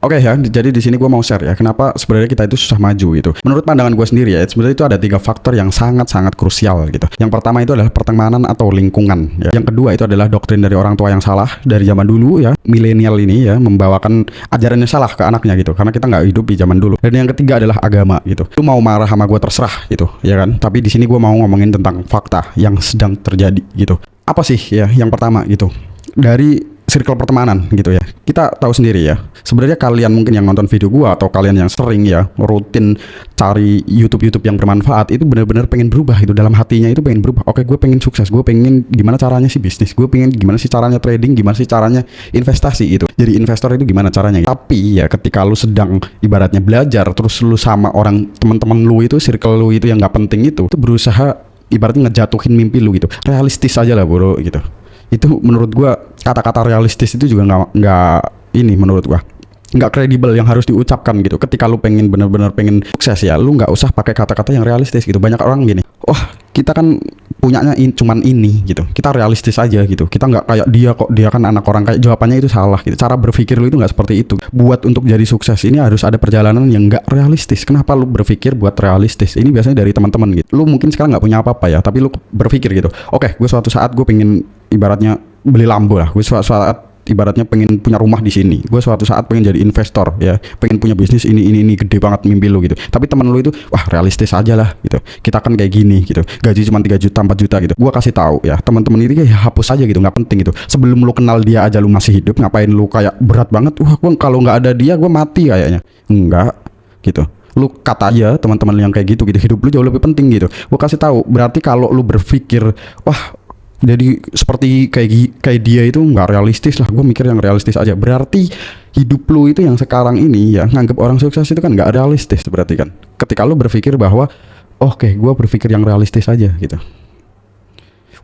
Oke ya, jadi di sini gue mau share ya, kenapa sebenarnya kita itu susah maju gitu. Menurut pandangan gue sendiri ya, sebenarnya itu ada 3 faktor yang sangat-sangat krusial gitu. Yang pertama itu adalah pertemanan atau lingkungan. Ya. Yang kedua itu adalah doktrin dari orang tua yang salah dari zaman dulu ya. Milenial ini ya membawakan ajarannya salah ke anaknya gitu, karena kita nggak hidup di zaman dulu. Dan yang ketiga adalah agama gitu. Lu mau marah sama gue terserah gitu, ya kan? Tapi di sini gue mau ngomongin tentang fakta yang sedang terjadi gitu. Apa sih ya? Yang pertama gitu, dari circle pertemanan gitu ya. Kita tahu sendiri ya. Sebenarnya kalian mungkin yang nonton video gua atau kalian yang sering ya rutin cari YouTube yang bermanfaat itu benar-benar pengen berubah itu, dalam hatinya itu pengen berubah. Oke, gue pengen sukses, gue pengen gimana caranya sih bisnis, gue pengen gimana sih caranya trading, gimana sih caranya investasi itu. Jadi investor itu gimana caranya. Tapi ya ketika lu sedang ibaratnya belajar terus lu sama orang teman-teman lu itu, circle lu itu yang nggak penting itu berusaha ibaratnya ngejatuhin mimpi lu gitu. Realistis aja lah bro gitu. Itu menurut gua kata-kata realistis itu juga nggak ini menurut gua nggak kredibel yang harus diucapkan gitu. Ketika lu pengen bener-bener pengen sukses ya, lu nggak usah pakai kata-kata yang realistis gitu. Banyak orang gini, wah kita kan punyanya cuman ini gitu, kita realistis aja gitu, kita nggak kayak dia kok, dia kan anak orang kayak. Jawabannya itu salah gitu. Cara berpikir lu itu nggak seperti itu. Buat untuk jadi sukses ini harus ada perjalanan yang nggak realistis. Kenapa lu berpikir buat realistis? Ini biasanya dari teman-teman gitu. Lu mungkin sekarang nggak punya apa-apa ya, tapi lu berpikir gitu, oke, gue suatu saat gue pengen ibaratnya beli Lambo lah, gue suatu saat ibaratnya pengen punya rumah di sini, gue suatu saat pengen jadi investor ya, pengen punya bisnis ini gede banget mimpi lu gitu. Tapi teman lu itu wah realistis aja lah gitu, kita kan kayak gini gitu, gaji cuma 3 juta 4 juta gitu. Gue kasih tahu ya teman-teman itu ya hapus aja gitu, nggak penting gitu. Sebelum lu kenal dia aja lu masih hidup, ngapain lu kayak berat banget, wah gue kalau nggak ada dia gue mati kayaknya. Enggak gitu. Lu kata aja teman-teman yang kayak gitu, hidup lu jauh lebih penting gitu. Gue kasih tahu, berarti kalau lu berpikir wah jadi seperti kayak dia itu nggak realistis lah, gue mikir yang realistis aja, berarti hidup lu itu yang sekarang ini ya nganggap orang sukses itu kan nggak realistis. Berarti kan ketika lu berpikir bahwa oke, gue berpikir yang realistis aja gitu.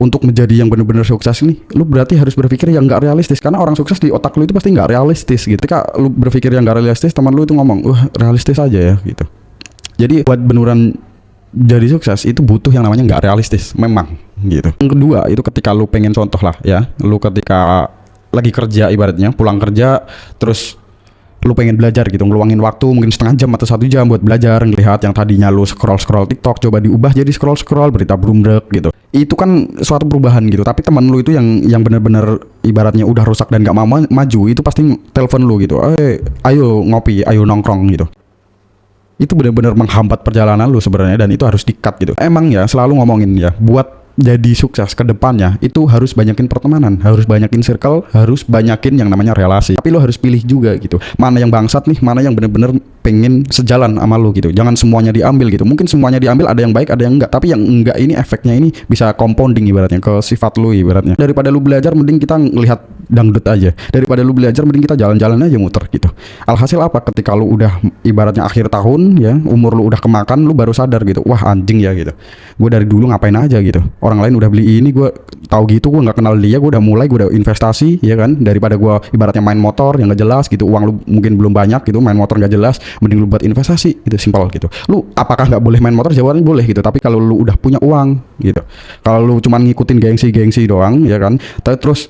Untuk menjadi yang benar-benar sukses nih, lu berarti harus berpikir yang nggak realistis, karena orang sukses di otak lu itu pasti nggak realistis gitu. Ketika lu berpikir yang nggak realistis, teman lu itu ngomong wah realistis aja ya gitu. Jadi buat beneran jadi sukses itu butuh yang namanya nggak realistis memang gitu. Yang kedua itu ketika lu pengen, contoh lah ya, lu ketika lagi kerja ibaratnya pulang kerja terus lu pengen belajar gitu, ngeluangin waktu mungkin setengah jam atau 1 jam buat belajar, ngelihat yang tadinya lu scroll TikTok coba diubah jadi scroll berita brumbrek gitu. Itu kan suatu perubahan gitu. Tapi teman lu itu yang benar-benar ibaratnya udah rusak dan nggak mau maju, itu pasti telepon lu gitu, ayo ngopi, ayo nongkrong gitu. Itu benar-benar menghambat perjalanan lu sebenarnya, dan itu harus di-cut gitu. Emang ya selalu ngomongin ya, buat jadi sukses ke depannya itu harus banyakin pertemanan, harus banyakin circle, harus banyakin yang namanya relasi. Tapi lu harus pilih juga gitu, mana yang bangsat nih, mana yang benar-benar pengen sejalan sama lu gitu. Jangan semuanya diambil gitu. Mungkin semuanya diambil, ada yang baik ada yang enggak, tapi yang enggak ini efeknya ini bisa compounding ibaratnya ke sifat lu ibaratnya. Daripada lu belajar mending kita ngelihat dangdut aja, daripada lu belajar mending kita jalan-jalan aja muter gitu. Alhasil apa, ketika lu udah ibaratnya akhir tahun ya, umur lu udah kemakan, lu baru sadar gitu, wah anjing ya gitu, gue dari dulu ngapain aja gitu, orang lain udah beli ini, gue tahu gitu, gue nggak kenal dia, gue udah investasi ya kan. Daripada gue ibaratnya main motor yang nggak jelas gitu, uang lu mungkin belum banyak gitu, main motor nggak jelas, mending lu buat investasi gitu, simpel gitu. Lu apakah nggak boleh main motor? Jawabannya boleh gitu, tapi kalau lu udah punya uang gitu. Kalau lu cuman ngikutin gengsi doang ya kan, terus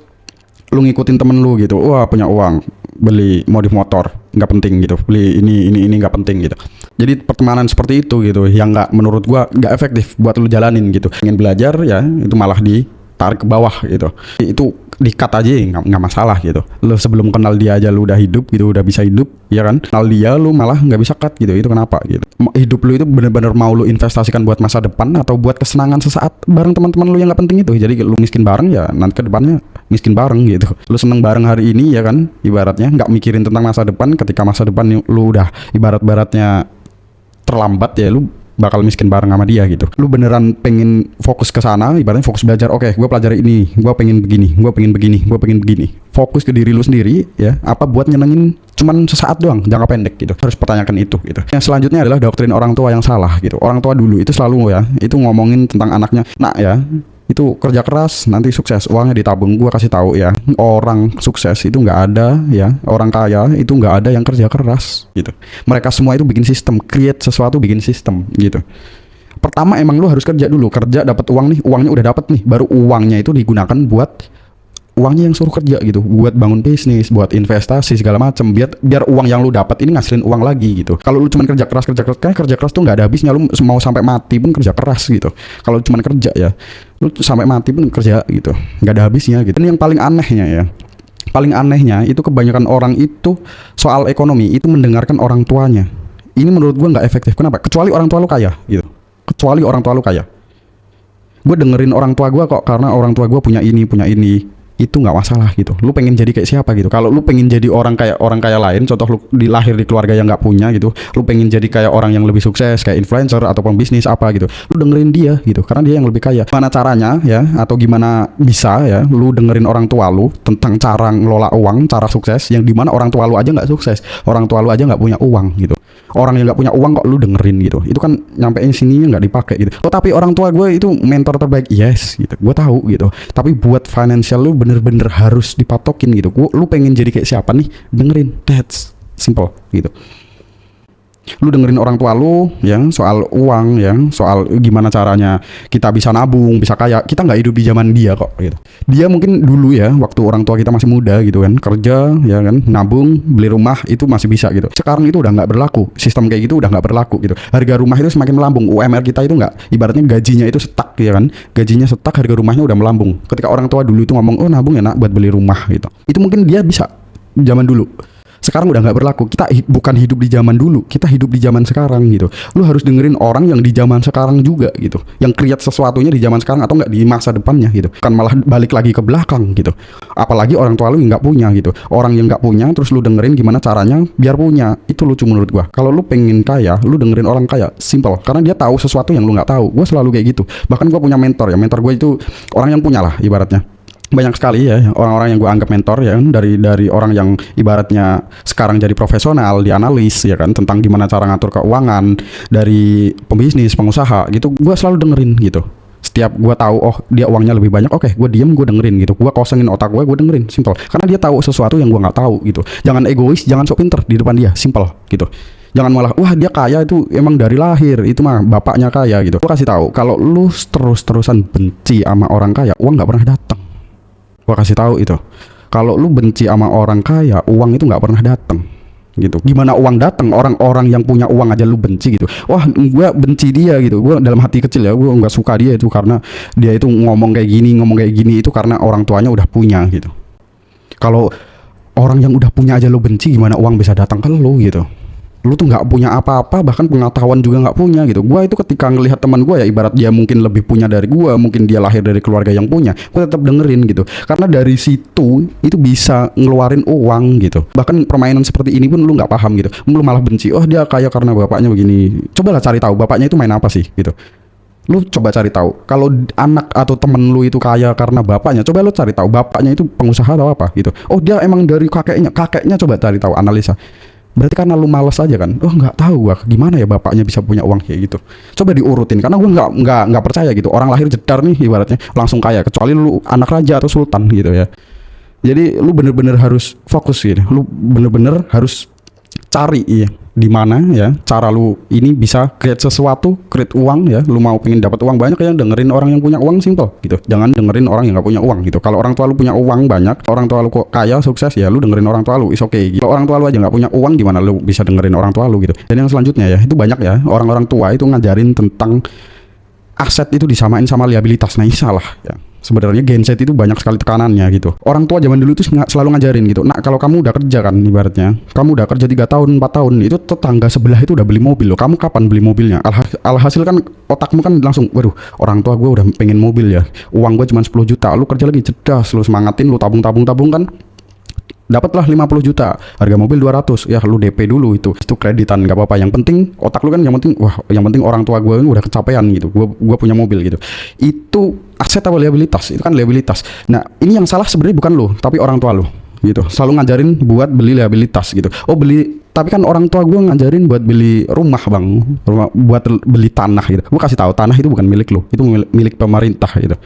lu ngikutin temen lu gitu, wah punya uang beli modif motor nggak penting gitu, beli ini nggak penting gitu. Jadi pertemanan seperti itu gitu yang nggak, menurut gua nggak efektif buat lu jalanin gitu. Ingin belajar ya itu malah ditarik ke bawah gitu, itu di-cut aja nggak masalah gitu. Lu sebelum kenal dia aja lu udah hidup gitu, udah bisa hidup ya kan. Kenal dia lu malah nggak bisa cut gitu, itu kenapa gitu. Hidup lu itu benar-benar mau lu investasikan buat masa depan atau buat kesenangan sesaat bareng teman-teman lu yang nggak penting itu. Jadi lu miskin bareng ya nanti ke depannya miskin bareng gitu. Lu seneng bareng hari ini ya kan, ibaratnya nggak mikirin tentang masa depan. Ketika masa depan lu udah ibaratnya terlambat ya, lu bakal miskin bareng sama dia gitu. Lu beneran pengen fokus ke sana, ibaratnya fokus belajar. Oke, gue pelajari ini, gue pengen begini. Fokus ke diri lu sendiri ya. Apa buat nyenengin cuman sesaat doang, jangka pendek gitu. Harus pertanyakan itu gitu. Yang selanjutnya adalah doktrin orang tua yang salah gitu. Orang tua dulu itu selalu ya, itu ngomongin tentang anaknya, nak ya, itu kerja keras nanti sukses, uangnya ditabung. Gua kasih tahu ya, orang sukses itu nggak ada ya, orang kaya itu nggak ada yang kerja keras gitu. Mereka semua itu bikin sistem, create sesuatu, bikin sistem gitu. Pertama emang lu harus kerja dulu, kerja dapat uang nih, uangnya udah dapat nih, baru uangnya itu digunakan buat uangnya yang suruh kerja gitu, buat bangun bisnis, buat investasi segala macem, biar uang yang lu dapat ini ngasilin uang lagi gitu. Kalau lu cuma kerja keras kan kerja keras tuh nggak ada habisnya, lu mau sampai mati pun kerja keras gitu. Kalau cuma kerja ya, lu sampai mati pun kerja gitu, nggak ada habisnya gitu. Ini yang paling anehnya ya. Paling anehnya itu kebanyakan orang itu soal ekonomi itu mendengarkan orang tuanya. Ini menurut gua nggak efektif. Kenapa? Kecuali orang tua lu kaya gitu. Kecuali orang tua lu kaya. Gue dengerin orang tua gue kok, karena orang tua gue punya ini, itu nggak masalah gitu. Lu pengen jadi kayak siapa gitu? Kalau lu pengen jadi orang kaya lain, contoh lu dilahir di keluarga yang nggak punya gitu, lu pengen jadi kayak orang yang lebih sukses kayak influencer atau pembisnis apa gitu, lu dengerin dia gitu, karena dia yang lebih kaya. Gimana caranya ya, atau gimana bisa ya, lu dengerin orang tua lu tentang cara ngelola uang, cara sukses, yang dimana orang tua lu aja nggak sukses, orang tua lu aja nggak punya uang gitu. Orang yang nggak punya uang kok lu dengerin gitu, itu kan nyampein sininya nggak dipakai gitu. Oh tapi orang tua gue itu mentor terbaik, yes gitu, gue tahu gitu. Tapi buat financial lu bener-bener harus dipatokin gitu. Lu pengen jadi kayak siapa nih, dengerin, that's simple gitu. Lu dengerin orang tua lu ya, soal uang ya, soal gimana caranya kita bisa nabung, bisa kaya. Kita nggak hidup di zaman dia kok gitu. Dia mungkin dulu ya, waktu orang tua kita masih muda gitu kan, kerja ya kan, nabung, beli rumah itu masih bisa gitu. Sekarang itu udah nggak berlaku, sistem kayak gitu udah nggak berlaku gitu. Harga rumah itu semakin melambung, UMR kita itu nggak, ibaratnya gajinya itu stuck ya kan, gajinya stuck, harga rumahnya udah melambung. Ketika orang tua dulu itu ngomong, oh nabung ya nak buat beli rumah gitu, itu mungkin dia bisa zaman dulu. Sekarang udah nggak berlaku. Kita bukan hidup di zaman dulu, kita hidup di zaman sekarang gitu. Lu harus dengerin orang yang di zaman sekarang juga gitu, yang create sesuatunya di zaman sekarang atau nggak di masa depannya gitu, kan malah balik lagi ke belakang gitu. Apalagi orang tua lu nggak punya gitu, orang yang nggak punya terus lu dengerin gimana caranya biar punya, itu lucu menurut gua. Kalau lu pengen kaya, lu dengerin orang kaya, simple, karena dia tahu sesuatu yang lu nggak tahu. Gua selalu kayak gitu. Bahkan gua punya mentor ya, mentor gua itu orang yang punya lah ibaratnya. Banyak sekali ya orang-orang yang gue anggap mentor ya, dari orang yang ibaratnya sekarang jadi profesional di analis ya kan, tentang gimana cara ngatur keuangan, dari pembisnis, pengusaha gitu, gue selalu dengerin gitu. Setiap gue tahu oh dia uangnya lebih banyak, oke gue diem, gue dengerin gitu, gue kosongin otak gue dengerin, simple, karena dia tahu sesuatu yang gue nggak tahu gitu. Jangan egois, jangan sok pinter di depan dia, simple gitu. Jangan malah wah dia kaya itu emang dari lahir, itu mah bapaknya kaya gitu. Gue kasih tahu, kalau lu terus-terusan benci sama orang kaya, uang nggak pernah datang. Gua kasih tahu itu. Kalau lu benci sama orang kaya, uang itu nggak pernah datang gitu. Gimana uang datang? Orang-orang yang punya uang aja lu benci gitu. Wah, gua benci dia gitu. Gua dalam hati kecil ya, gua nggak suka dia itu karena dia itu ngomong kayak gini itu karena orang tuanya udah punya gitu. Kalau orang yang udah punya aja lu benci, gimana uang bisa datang ke lu gitu? Lu tuh nggak punya apa-apa, bahkan pengetahuan juga nggak punya gitu. Gua itu ketika ngelihat teman gua ya, ibarat dia mungkin lebih punya dari gua, mungkin dia lahir dari keluarga yang punya, gua tetap dengerin gitu, karena dari situ itu bisa ngeluarin uang gitu. Bahkan permainan seperti ini pun lu nggak paham gitu, lu malah benci, oh dia kaya karena bapaknya begini. Cobalah cari tahu bapaknya itu main apa sih gitu. Lu coba cari tahu, kalau anak atau temen lu itu kaya karena bapaknya, coba lu cari tahu bapaknya itu pengusaha atau apa gitu. Oh dia emang dari kakeknya coba cari tahu, analisa. Berarti karena lu malas aja kan. Oh nggak tahu gua gimana ya bapaknya bisa punya uang kayak gitu. Coba diurutin, karena gua nggak percaya gitu. Orang lahir jedar nih ibaratnya langsung kaya, kecuali lu anak raja atau sultan gitu ya. Jadi lu bener-bener harus fokus gitu. Lu bener-bener harus cari ya di mana ya cara lu ini bisa create sesuatu, create uang ya. Lu mau pengen dapat uang banyak ya, dengerin orang yang punya uang, simple gitu. Jangan dengerin orang yang nggak punya uang gitu. Kalau orang tua lu punya uang banyak, orang tua lu kok kaya sukses ya, lu dengerin orang tua lu, is okay gitu. Kalau orang tua lu aja nggak punya uang, gimana lu bisa dengerin orang tua lu gitu. Dan yang selanjutnya ya, itu banyak ya orang-orang tua itu ngajarin tentang aset itu disamain sama liabilitas. Nah ini salah ya. Sebenarnya Gen Z itu banyak sekali tekanannya gitu. Orang tua zaman dulu itu selalu ngajarin gitu. Nah kalau kamu udah kerja kan ibaratnya, kamu udah kerja 3 tahun 4 tahun, itu tetangga sebelah itu udah beli mobil loh. Kamu kapan beli mobilnya? Alhasil kan otakmu kan langsung, waduh orang tua gue udah pengen mobil ya, uang gue cuma 10 juta. Lu kerja lagi cerdas, lu semangatin, lu tabung kan, dapatlah 50 juta, harga mobil 200, ya lu DP dulu itu kreditan nggak apa-apa. Yang penting otak lu kan, yang penting orang tua gue ini udah kecapean gitu, gue punya mobil gitu. Itu aset atau liabilitas? Itu kan liabilitas. Nah ini yang salah sebenarnya bukan lu, tapi orang tua lu gitu. Selalu ngajarin buat beli liabilitas gitu. Oh beli, tapi kan orang tua gue ngajarin buat beli rumah bang, buat beli tanah gitu. Gue kasih tahu tanah itu bukan milik lu, itu milik pemerintah gitu.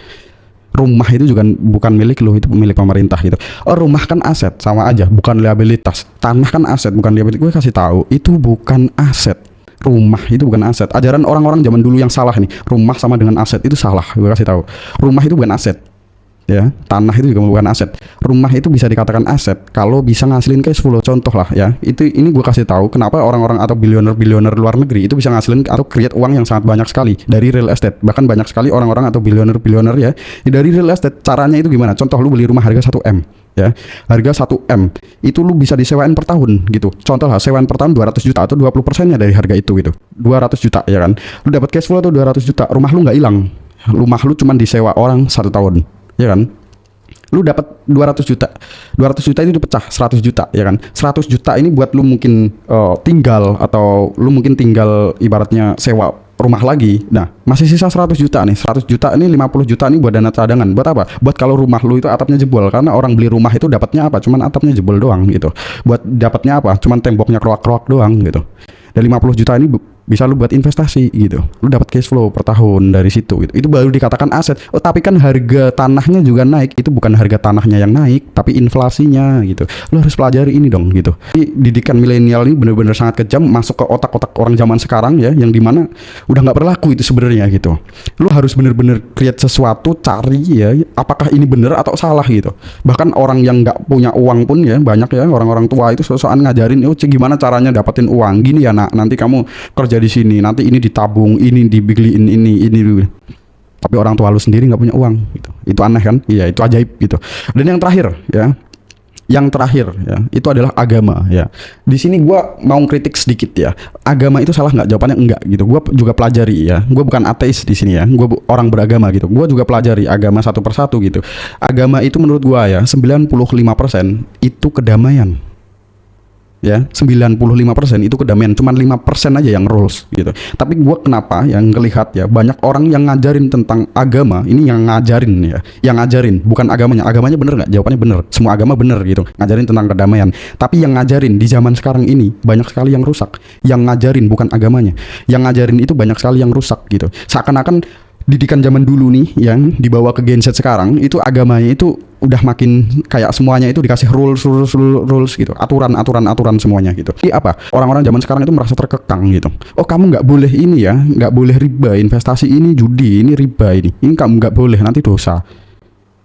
Rumah itu juga bukan milik lu, itu milik pemerintah gitu. Oh rumah kan aset, sama aja, bukan liabilitas. Tanah kan aset, bukan liabilitas. Gue kasih tahu itu bukan aset. Rumah itu bukan aset. Ajaran orang-orang zaman dulu yang salah nih, rumah sama dengan aset itu salah. Gue kasih tahu, rumah itu bukan aset. ya. Tanah itu juga bukan aset. Rumah itu bisa dikatakan aset kalau bisa ngasilin cash flow. Contoh lah ya, ini gue kasih tahu kenapa orang-orang atau bilioner luar negeri itu bisa ngasilin atau create uang yang sangat banyak sekali dari real estate. Bahkan banyak sekali orang-orang atau bilioner ya dari real estate. Caranya itu gimana? Contoh, lu beli rumah harga 1 M ya, harga 1 M itu lu bisa disewain per tahun gitu. Contoh lah, sewaan per tahun 200 juta atau 20%-nya dari harga itu gitu. 200 juta ya kan. Lu dapat cash flow tuh 200 juta, rumah lu nggak hilang. Rumah lu cuma disewa orang 1 tahun. Ya kan, lu dapat 200 juta. 200 juta itu dipecah 100 juta ya kan. 100 juta ini buat lu mungkin tinggal, atau lu mungkin tinggal ibaratnya sewa rumah lagi. Nah, masih sisa 100 juta nih. 100 juta ini 50 juta nih buat dana cadangan. Buat apa? Buat kalau rumah lu itu atapnya jebol. Karena orang beli rumah itu dapatnya apa? Cuman atapnya jebol doang gitu. Buat dapatnya apa? Cuman temboknya kroak-kroak doang gitu. Dan 50 juta ini bisa lu buat investasi gitu. Lu dapat cash flow per tahun dari situ gitu. Itu baru dikatakan aset. Oh, tapi kan harga tanahnya juga naik. Itu bukan harga tanahnya yang naik, tapi inflasinya gitu. Lu harus pelajari ini dong gitu. Jadi didikan milenial ini benar-benar sangat kejam, masuk ke otak-otak orang zaman sekarang ya, yang dimana udah nggak berlaku itu sebenarnya gitu. Lu harus benar-benar create sesuatu, cari ya, apakah ini benar atau salah gitu. Bahkan orang yang nggak punya uang pun ya, banyak ya orang-orang tua itu sosokan ngajarin, oh gimana caranya dapetin uang. Gini ya nak, nanti kamu kerja di sini, nanti ini ditabung, ini dibeliin ini. Tapi orang tua lu sendiri nggak punya uang gitu. Itu aneh kan? Iya, itu ajaib gitu. Dan yang terakhir ya, itu adalah agama ya. Di sini gua mau kritik sedikit ya. Agama itu salah nggak? Jawabannya enggak gitu. Gua juga pelajari ya. Gua bukan ateis di sini ya. Gua orang beragama gitu. Gua juga pelajari agama satu persatu gitu. Agama itu menurut gua ya 95% itu kedamaian. Ya, 95% itu kedamaian, cuman 5% aja yang rules gitu. Tapi gua kenapa yang ngelihat ya, banyak orang yang ngajarin tentang agama, ini yang ngajarin ya, yang ngajarin bukan agamanya bener nggak? Jawabannya bener, semua agama bener gitu, ngajarin tentang kedamaian. Tapi yang ngajarin di zaman sekarang ini banyak sekali yang rusak. Yang ngajarin bukan agamanya, yang ngajarin itu banyak sekali yang rusak gitu. Seakan-akan didikan zaman dulu nih yang dibawa ke Gen Z sekarang itu agamanya itu udah makin kayak semuanya itu dikasih rules gitu, aturan semuanya gitu. Jadi apa? Orang-orang zaman sekarang itu merasa terkekang gitu. Oh, kamu nggak boleh ini ya, nggak boleh riba, investasi ini judi, ini riba ini kamu nggak boleh, nanti dosa.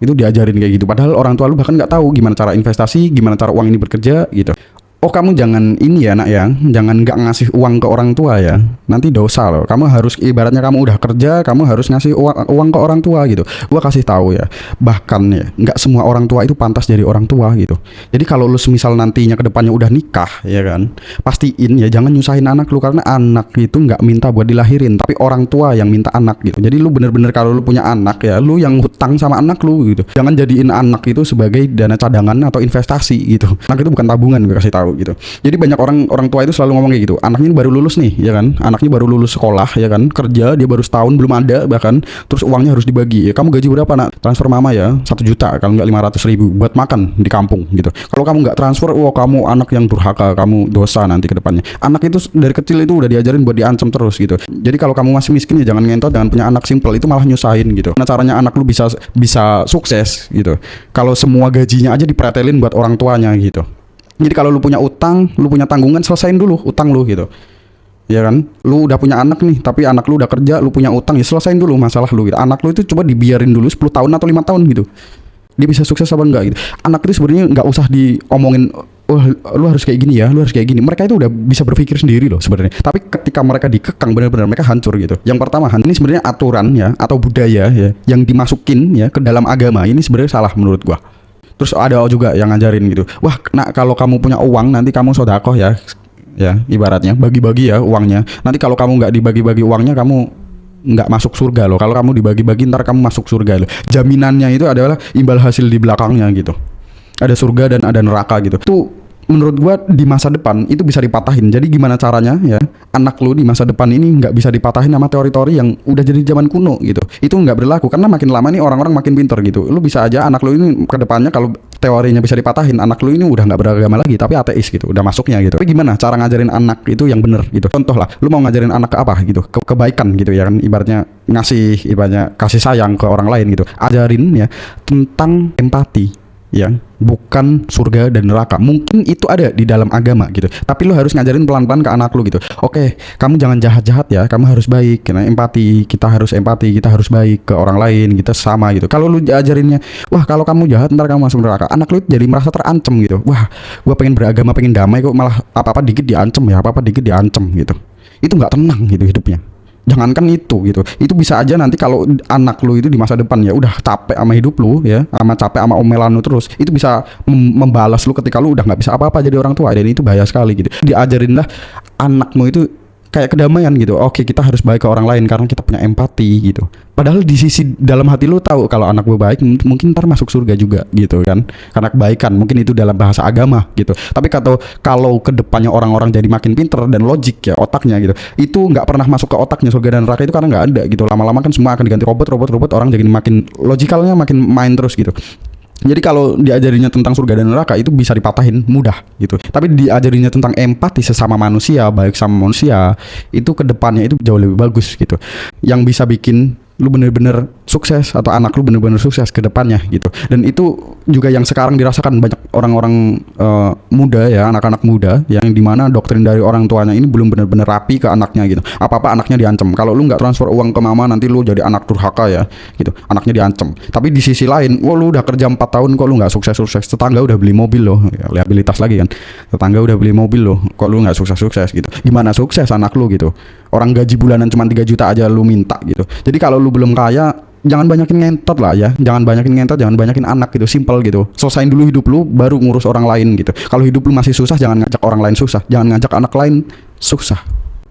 Itu diajarin kayak gitu. Padahal orang tua lu bahkan nggak tahu gimana cara investasi, gimana cara uang ini bekerja gitu. Oh, kamu jangan ini ya nak ya, jangan nggak ngasih uang ke orang tua ya, nanti dosa loh. Kamu harus, ibaratnya kamu udah kerja, kamu harus ngasih uang ke orang tua gitu. Gua kasih tahu ya, bahkan ya nggak semua orang tua itu pantas jadi orang tua gitu. Jadi kalau lu semisal nantinya kedepannya udah nikah ya kan, pastiin ya jangan nyusahin anak lu, karena anak itu nggak minta buat dilahirin, tapi orang tua yang minta anak gitu. Jadi lu bener-bener kalau lu punya anak ya, lu yang hutang sama anak lu gitu. Jangan jadiin anak itu sebagai dana cadangan atau investasi gitu. Anak itu bukan tabungan, gue kasih tahu gitu. Jadi banyak orang tua itu selalu ngomong kayak gitu. Anaknya ini baru lulus nih, ya kan? Anaknya baru lulus sekolah, ya kan? Kerja, dia baru setahun belum ada bahkan. Terus uangnya harus dibagi. Ya, kamu gaji berapa nak? Transfer mama ya 1 juta, kalau nggak 500.000 buat makan di kampung gitu. Kalau kamu nggak transfer, wah kamu anak yang durhaka, kamu dosa nanti ke depannya. Anak itu dari kecil itu udah diajarin buat diancam terus gitu. Jadi kalau kamu masih miskin ya jangan ngentot, jangan punya anak simple, itu malah nyusahin gitu. Nah, caranya anak lu bisa sukses gitu, kalau semua gajinya aja dipretelin buat orang tuanya gitu. Jadi kalau lu punya utang, lu punya tanggungan, selesain dulu utang lu gitu. Ya kan? Lu udah punya anak nih, tapi anak lu udah kerja, lu punya utang, ya selesain dulu masalah lu gitu. Anak lu itu coba dibiarin dulu 10 tahun atau 5 tahun gitu. Dia bisa sukses apa enggak gitu. Anak itu sebenarnya enggak usah diomongin, oh lu harus kayak gini ya, lu harus kayak gini. Mereka itu udah bisa berpikir sendiri loh sebenarnya. Tapi ketika mereka dikekang benar-benar mereka hancur gitu. Yang pertama, ini sebenarnya aturan ya atau budaya ya yang dimasukin ya ke dalam agama. Ini sebenarnya salah menurut gua. Terus ada juga yang ngajarin gitu, wah nak kalau kamu punya uang nanti kamu sodakoh ya, ibaratnya bagi-bagi ya uangnya. Nanti kalau kamu nggak dibagi-bagi uangnya, kamu nggak masuk surga loh. Kalau kamu dibagi-bagi ntar kamu masuk surga loh. Jaminannya itu adalah imbal hasil di belakangnya gitu. Ada surga dan ada neraka gitu. Tuh menurut gua di masa depan itu bisa dipatahin. Jadi gimana caranya ya anak lu di masa depan ini nggak bisa dipatahin sama teori-teori yang udah jadi zaman kuno gitu. Itu nggak berlaku karena makin lama nih orang-orang makin pinter gitu. Lu bisa aja anak lu ini ke depannya kalau teorinya bisa dipatahin, anak lu ini udah nggak beragama lagi tapi ateis gitu, udah masuknya gitu. Tapi gimana cara ngajarin anak itu yang bener gitu? Contoh lah, lu mau ngajarin anak ke apa gitu? Kebaikan gitu ya kan, ibaratnya ibaratnya kasih sayang ke orang lain gitu. Ajarin ya tentang empati. ya, bukan surga dan neraka. Mungkin itu ada di dalam agama gitu, tapi lu harus ngajarin pelan-pelan ke anak lu gitu. Oke, kamu jangan jahat-jahat ya, kamu harus baik, karena empati, kita harus baik ke orang lain, kita sama gitu. Kalau lu ajarinnya, wah kalau kamu jahat ntar kamu masuk neraka, anak lu jadi merasa terancam gitu. Wah, gua pengen beragama, pengen damai kok malah apa-apa dikit diancem ya, apa-apa dikit diancem gitu. Itu nggak tenang gitu hidupnya. Jangankan itu gitu, itu bisa aja nanti kalau anak lu itu di masa depan ya udah capek sama hidup lu ya, sama capek sama omelan lu terus, itu bisa membalas lu ketika lu udah nggak bisa apa-apa jadi orang tua, dan itu bahaya sekali gitu. Diajarinlah anakmu itu kayak kedamaian gitu. Oke, kita harus baik ke orang lain karena kita punya empati gitu. Padahal di sisi dalam hati lu tahu kalau anak gue baik mungkin ntar masuk surga juga gitu kan, karena kebaikan, mungkin itu dalam bahasa agama gitu. Tapi kalau kedepannya orang-orang jadi makin pinter dan logik ya otaknya gitu, itu nggak pernah masuk ke otaknya surga dan neraka itu karena nggak ada gitu. Lama-lama kan semua akan diganti robot, orang jadi makin logikalnya makin main terus gitu. Jadi kalau diajarinya tentang surga dan neraka itu bisa dipatahin mudah gitu. Tapi diajarinya tentang empati sesama manusia, baik sama manusia, itu kedepannya itu jauh lebih bagus gitu. Yang bisa bikin lu bener-bener sukses atau anak lu bener-bener sukses ke depannya gitu. Dan itu juga yang sekarang dirasakan banyak orang-orang muda ya, anak-anak muda yang dimana doktrin dari orang tuanya ini belum bener-bener rapi ke anaknya gitu. Apa-apa anaknya diancam. Kalau lu nggak transfer uang ke mama nanti lu jadi anak durhaka ya gitu. Anaknya diancam. Tapi di sisi lain, lu udah kerja 4 tahun kok lu nggak sukses-sukses. Tetangga udah beli mobil loh, ya, liabilitas lagi kan. Tetangga udah beli mobil loh, kok lu nggak sukses-sukses gitu. Gimana sukses anak lu gitu? Orang gaji bulanan cuma 3 juta aja lu minta gitu. Jadi kalau lu belum kaya, jangan banyakin ngentot lah ya. Jangan banyakin anak gitu, simple gitu. Selesain dulu hidup lu baru ngurus orang lain gitu. Kalau hidup lu masih susah, jangan ngajak orang lain susah. Jangan ngajak anak lain susah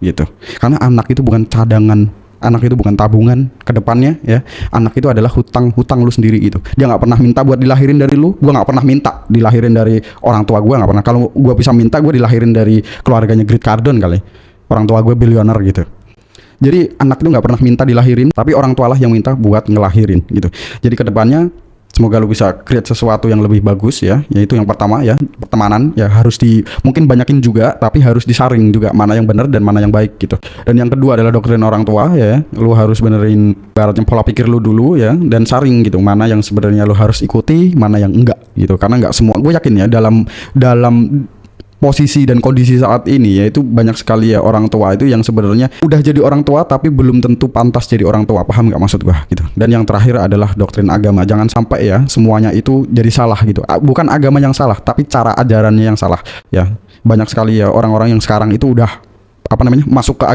gitu. Karena anak itu bukan cadangan, anak itu bukan tabungan ke depannya ya. Anak itu adalah hutang lu sendiri gitu. Dia nggak pernah minta buat dilahirin dari lu. Gua nggak pernah minta dilahirin dari orang tua gua, nggak pernah. Kalau gua bisa minta, gua dilahirin dari keluarganya Grant Cardone kali. Orang tua gue bilioner gitu. Jadi anak itu nggak pernah minta dilahirin, tapi orang tua lah yang minta buat ngelahirin gitu. Jadi kedepannya semoga lu bisa create sesuatu yang lebih bagus ya. Yaitu yang pertama ya, pertemanan ya harus mungkin banyakin juga, tapi harus disaring juga mana yang benar dan mana yang baik gitu. Dan yang kedua adalah doktrin orang tua ya. Lu harus benerin baratnya pola pikir lu dulu ya, dan saring gitu mana yang sebenarnya lu harus ikuti, mana yang enggak gitu. Karena enggak semua, gue yakin ya dalam posisi dan kondisi saat ini yaitu banyak sekali ya orang tua itu yang sebenarnya udah jadi orang tua tapi belum tentu pantas jadi orang tua. Paham nggak maksud gua gitu. Dan yang terakhir adalah doktrin agama. Jangan sampai ya semuanya itu jadi salah gitu. Bukan agama yang salah, tapi cara ajarannya yang salah ya. Banyak sekali ya orang-orang yang sekarang itu udah masuk ke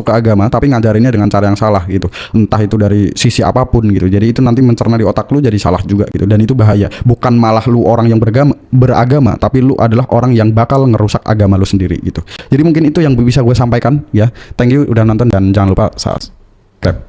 agama tapi ngajarinnya dengan cara yang salah gitu, entah itu dari sisi apapun gitu. Jadi itu nanti mencerna di otak lu jadi salah juga gitu, dan itu bahaya. Bukan malah lu orang yang beragama, tapi lu adalah orang yang bakal ngerusak agama lu sendiri gitu. Jadi mungkin itu yang bisa gue sampaikan ya. Thank you udah nonton dan jangan lupa subscribe.